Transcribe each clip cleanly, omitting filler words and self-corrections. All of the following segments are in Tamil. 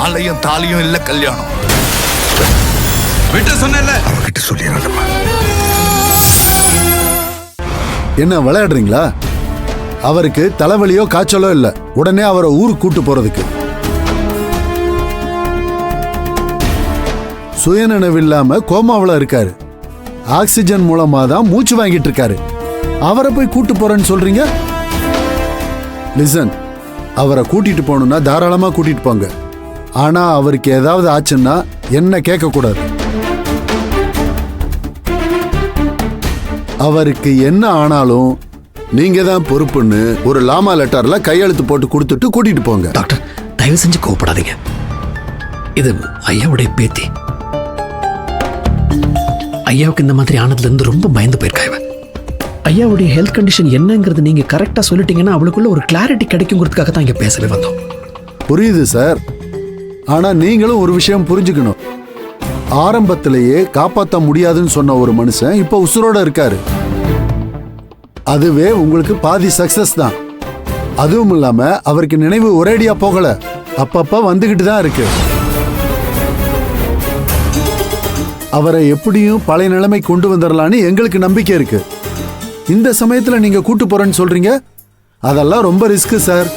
மாலையும் தாலியும் இல்ல கல்யாணம். விட்டு சொன்னேன்ல, அவகிட்ட சொல்லிடுறேன். என்ன விளையாடுறீங்களா? அவருக்கு தலைவலியோ காய்ச்சலோ இல்ல, உடனே அவரை ஊருக்கு கூட்டு போறதுக்கு. சுயநினைவு இல்லாம கோமாவுல இருக்காரு. ஆக்சிஜன் மூலமா தான் மூச்சு வாங்கிட்டு இருக்காரு. அவரை போய் கூட்டு போறேன்னு சொல்றீங்க? லிசன், அவரை கூட்டிட்டு போகணும்னா தாராளமா கூட்டிட்டு போங்க. ஆனா அவருக்கு ஏதாவது ஆச்சுன்னா என்ன கேட்க கூடாது. அவருக்கு என்ன ஆனாலும் நீங்க தான் பொறுப்புன்னு ஒரு லாமா லெட்டர்ல கையெழுத்து போட்டு கொடுத்துட்டு கூட்டிட்டு போங்க. டாக்டர், தயவு செஞ்சு கோவப்படாதீங்க. இது ஐயாவுடைய பேத்தி. ஐயாவுக்கு இந்த மாதிரி ஆனதுல இருந்து ரொம்ப பயந்து போயிருக்காங்க. ஐயாவுடைய ஹெல்த் கண்டிஷன் என்னங்கிறது நீங்க கரெக்டா சொல்லிட்டீங்கன்னா அவளுக்குள்ள ஒரு கிளாரிட்டி கிடைக்குங்கிறதுக்காக தான் இங்க பேசவே வந்தோம். புரியுது சார். ஆனா நீங்களும் ஒரு விஷயம் புரிஞ்சுக்கணும். ஆரம்பத்திலேயே காப்பாற்ற முடியாதுன்னு சொன்ன ஒரு மனுஷன் இப்ப உசுரோட இருக்காரு. அதுவே உங்களுக்கு பாதி சக்சஸ் தான். அதுவும் இல்லாம அவருக்கு நினைவு ஒரேடியா போகல, அப்பப்ப வந்துகிட்டு தான் இருக்கு. அவரை எப்படியும் பழைய நிலைமை கொண்டு வந்துடலான்னு எங்களுக்கு நம்பிக்கை இருக்கு. இந்த சமயத்துல நீங்க கூட்டு போறேன்னு சொல்றீங்க, அதெல்லாம் ரொம்ப ரிஸ்க் சார்.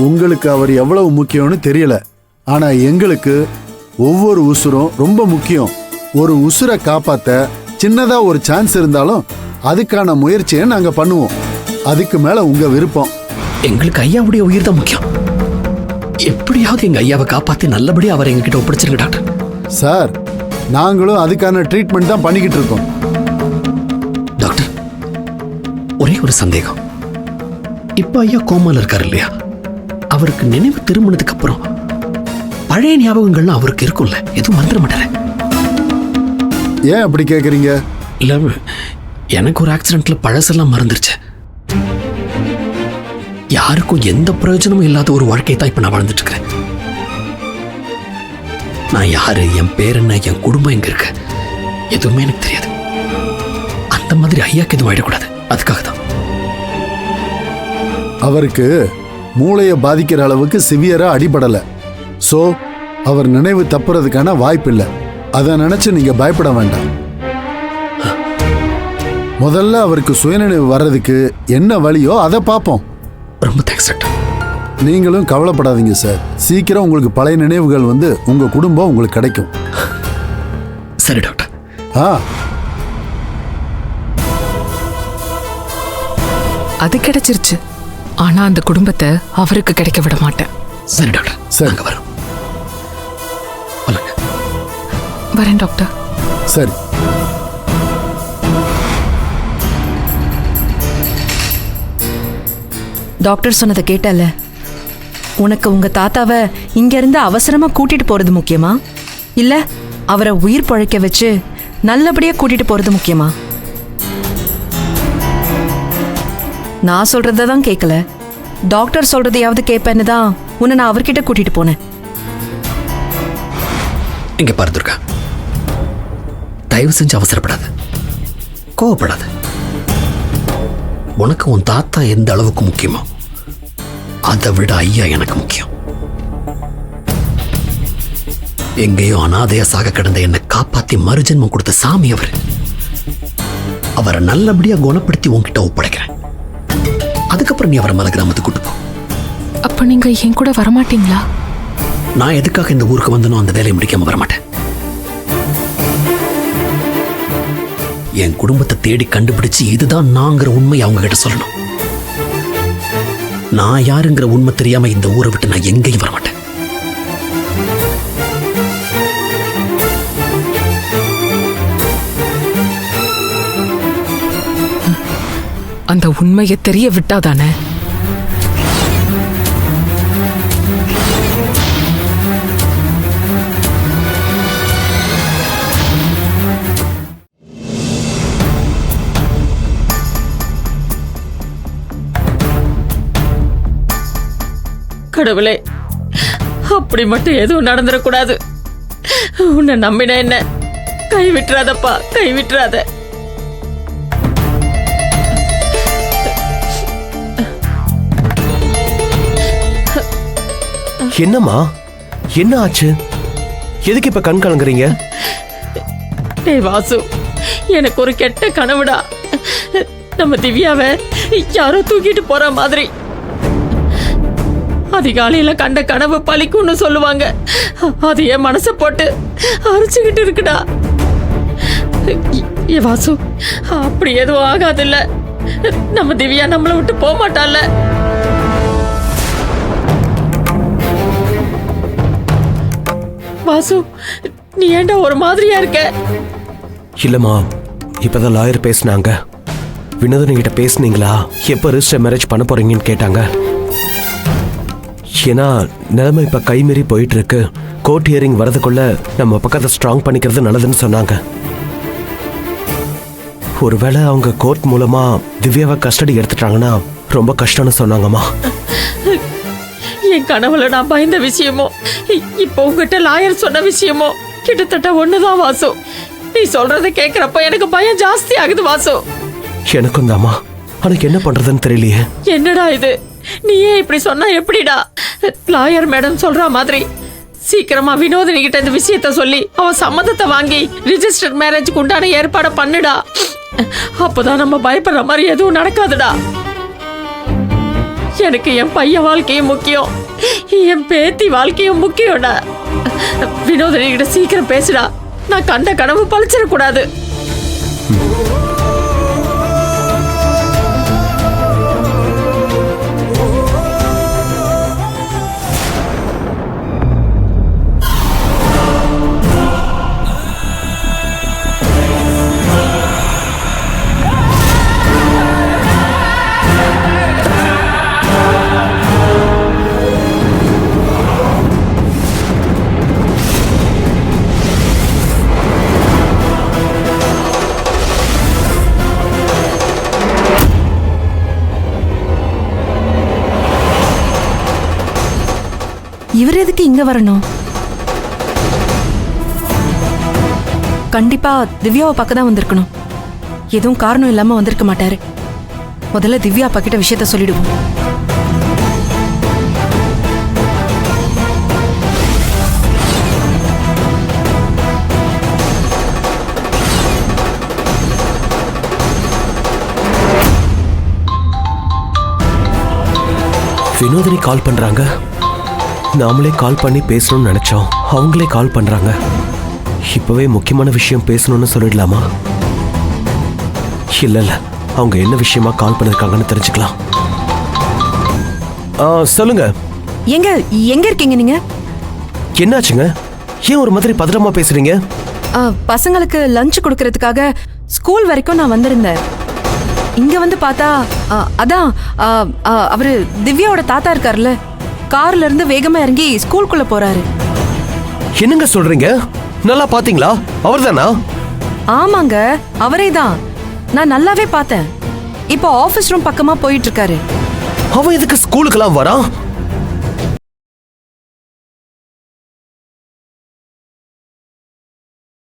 உங்களுக்கு அவர் எவ்வளவு முக்கியம்னு தெரியல, ஆனா எங்களுக்கு ஒவ்வொரு உசுரும் ரொம்ப முக்கியம். ஒரு உசுரை காப்பாத்த சின்னதா ஒரு சான்ஸ் இருந்தாலும் அதுக்கான முயற்சியை நாங்க பண்ணுவோம். அதுக்கு மேல உங்க விருப்பம். எங்களுக்கு ஐயாவுடைய உயிர் தான் முக்கியம். எப்படியாவது எங்க ஐயாவை காப்பாத்தி நல்லபடியா அவரை எங்ககிட்ட ஒப்படைச்சிருங்க டாக்டர். சார், நாங்களும் அதுக்கான ட்ரீட்மெண்ட் தான் பண்ணிக்கிட்டு இருக்கோம். டாக்டர், ஒரே ஒரு சந்தேகம். இப்ப ஐயா கோமால இருக்காரு இல்லையா? அவருக்கு நினைவு திரும்பினதுக்கு அப்புறம் பழைய ஞாபகங்கள்லாம் அவருக்கு இருக்கும்ல, எதுவும் மறந்துட மாட்டாரு? ஏன் அப்படி கேக்குறீங்க? இல்ல, எனக்கு ஒரு ஆக்சிடென்ட்ல பழசெல்லாம் மறந்துருச்சு. யாருக்கும் எந்த பிரயோஜனமும் இல்லாத ஒரு வாழ்க்கையை தான் இப்ப நான் வாழ்ந்துட்டு இருக்கேன். நான் யாரு, என் பேர் என்ன, என் குடும்பம் எங்க இருக்கு, எதுவுமே எனக்கு தெரியாது. அந்த மாதிரி ஐயாக்கு எதுவும் ஆயிடக்கூடாது, அதுக்காக தான். அவருக்கு மூளையை பாதிக்கிற அளவுக்கு சிவியரா அடிபடல. சோ அவர் நினைவு தப்புறதுக்கான வாய்ப்பு இல்லை. அதை நினைச்சு நீங்க பயப்பட வேண்டாம். முதல்ல அவருக்கு சுயநினைவு வர்றதுக்கு என்ன வழியோ அதை பார்ப்போம். ரொம்ப தேங்க்ஸ் டாக்டர். நீங்களும் கவலைப்படாதீங்க சார். சீக்கிரம் உங்களுக்கு பழைய நினைவுகள் வந்து உங்க குடும்பம் உங்களுக்கு கிடைக்கும். சரி டாக்டர். அது கிடைச்சிருச்சு. ஆனா அந்த குடும்பத்தை அவருக்கு கிடைக்க விட மாட்டேன். சரி டாக்டர், சரி வரோம். வரேன் டாக்டர். சரி. டாக்டர் சொன்னதை கேட்டல. உனக்கு உங்க தாத்தாவை இங்க இருந்து அவசரமா கூட்டிட்டு போறது முக்கியமா, இல்ல அவரை உயிர் பழைக்க வச்சு நல்லபடியா கூட்டிட்டு போறது முக்கியமா? நான் சொல்றதான் கேட்கல, டாக்டர் சொல்றதையாவது கேட்பேன்னு தான் உன்னை நான் அவர்கிட்ட கூட்டிட்டு போனேன். இங்க பாரு துர்கா, தயவு செஞ்சு அவசரப்படாத, கோவப்படாத. உனக்கு உன் தாத்தா எந்த அளவுக்கு முக்கியமோ அதை விட ஐயா எனக்கு முக்கியம். எங்கேயோ அனாதையா சாக கிடந்த என்னை காப்பாத்தி மறுஜென்மம் கொடுத்த சாமி அவர். அவரை நல்லபடியா குணப்படுத்தி உன்கிட்ட ஒப்படைக்கிறேன். அதுக்கப்புறம் நீ அவரை மலை கிராமத்துக்கு கூட்டு போ. அப்ப நீங்க என் கூட வரமாட்டீங்களா? நான் எதுக்காக இந்த ஊருக்கு வந்தனோ அந்த வேலையை முடிக்காம வரமாட்டேன். என் குடும்பத்தை தேடி கண்டுபிடிச்சு இதுதான் நாங்கிற உண்மை அவங்க கிட்ட சொல்லணும். நான் யாருங்கிற உண்மை தெரியாம இந்த ஊரை விட்டு நான் எங்கேயும் வரமாட்டேன். அந்த உண்மையை தெரிய விட்டாதானே? கடவுளே, அப்படி மட்டும் எதுவும் நடந்துடக்கூடாது. உன்னை நம்பின என்ன கைவிட்டுறாதப்பா, கைவிட்டுறாத. என்னம்மா, என்ன ஆச்சு? எதுக்கு இப்ப கண் கலங்குறீங்க? டேய் வாசு, எனக்கு ஒரு கெட்ட கனவுடா. நம்ம திவ்யாவை யாரோ தூக்கிட்டு போற மாதிரி. அதிகாலையில கண்ட கனவு பழிக்கும்னு சொல்லுவாங்க. அது என் மனசை போட்டு அரைச்சுக்கிட்டு இருக்குடா. ஏ வாசு, அப்படி எதுவும் ஆகாதுல்ல? நம்ம திவ்யா நம்மளை விட்டு போக மாட்டாள்ல? வாசு, நீ ஏன்டா ஒரு மாதிரியா இருக்க? இல்லம்மா, இப்பதான் லாயர் பேசினாங்க. வினோதன் கிட்ட பேசுனீங்களா? எப்ப ரிஜிஸ்டர் மேரேஜ் பண்ண போறீங்கன்னு கேட்டாங்க. ஏன்னா நிலைமை இப்ப கைமீறி போயிட்டு இருக்கு. கோர்ட் ஹியரிங் வரதுக்குள்ள நம்ம பக்கத்தை ஸ்ட்ராங் பண்ணிக்கிறது நல்லதுன்னு சொன்னாங்க. ஒருவேளை அவங்க கோர்ட் மூலமா திவ்யாவை கஸ்டடி எடுத்துட்டாங்கன்னா ரொம்ப கஷ்டம்னு சொன்னாங்கம்மா. என் கனவுல நான் பயந்த விஷயமோ இப்போ உங்ககிட்ட லாயர் சொன்ன விஷயமோ கிட்டத்தட்ட ஒண்ணுதான் வாசு. நீ சொல்றத கேக்குறப்ப எனக்கு பயம் ஜாஸ்தி ஆகுது வாசு. எனக்கும் தாமா, எனக்கு என்ன பண்றதுன்னு தெரியலையே. என்னடா இது, நீ ஏன் இப்படி சொன்னா எப்படிடா? லாயர் மேடம் சொல்ற மாதிரி சீக்கிரமா வினோதினி கிட்ட இந்த விஷயத்த சொல்லி அவ சம்மதத்தை வாங்கி ரிஜிஸ்டர் மேரேஜ்க்கு உண்டான ஏற்பாடை பண்ணுடா. அப்பதான் நம்ம பயப்படுற மாதிரி எதுவும் நடக்காதுடா. எனக்கு என் பையன் வாழ்க்கையும் முக்கியம், என் பேத்தி வாழ்க்கையும் முக்கியம்டா. வினோதினி கிட்ட சீக்கிரம் பேசுடா. நான் கண்ட கனவு பழிச்சிடக்கூடாது. இவர் எதுக்கு இங்க வரணும்? கண்டிப்பா திவ்யாவை பக்கம் தான் வந்திருக்கணும். எதுவும் காரணம் இல்லாம வந்திருக்க மாட்டாரு. முதல்ல திவ்யா அப்பா கிட்ட விஷயத்த சொல்லிடுவோம். வினோதினி கால் பண்றாங்க. நாமளே கால் பண்ணி பேசணும்னு நினைச்சோம், அவங்களே கால் பண்றாங்க. இப்பவே முக்கியமான விஷயம் பேசணும்னு சொல்லிடலாமா? இல்ல இல்ல, அவங்க என்ன விஷயமா கால் பண்ணிருக்காங்கன்னு தெரிஞ்சுக்கலாம். சொல்லுங்க. எங்க எங்க இருக்கீங்க நீங்க? என்னாச்சுங்க? ஏன் ஒரு மாதிரி பதறமா பேசுறீங்க? பசங்களுக்கு லஞ்ச் கொடுக்கறதுக்காக ஸ்கூல் வரைக்கும் நான் வந்திருந்தேன். இங்க வந்து பார்த்தா அதான் அவரு திவ்யாவோட தாத்தா இருக்காருல்ல, கார்ல இருந்து வேகமா இறங்கி ஸ்கூலுக்குள்ள போறாரு. என்னங்க சொல்றீங்க? நல்லா பாத்தீங்களா? அவர்தானா? ஆமாங்க, அவரே தான். நான் நல்லாவே பார்த்தேன். இப்போ ஆபீஸ் ரூம் பக்கமா போயிட்டு இருக்காரு. அவன் எதுக்கு ஸ்கூலுக்கெல்லாம் வரான்?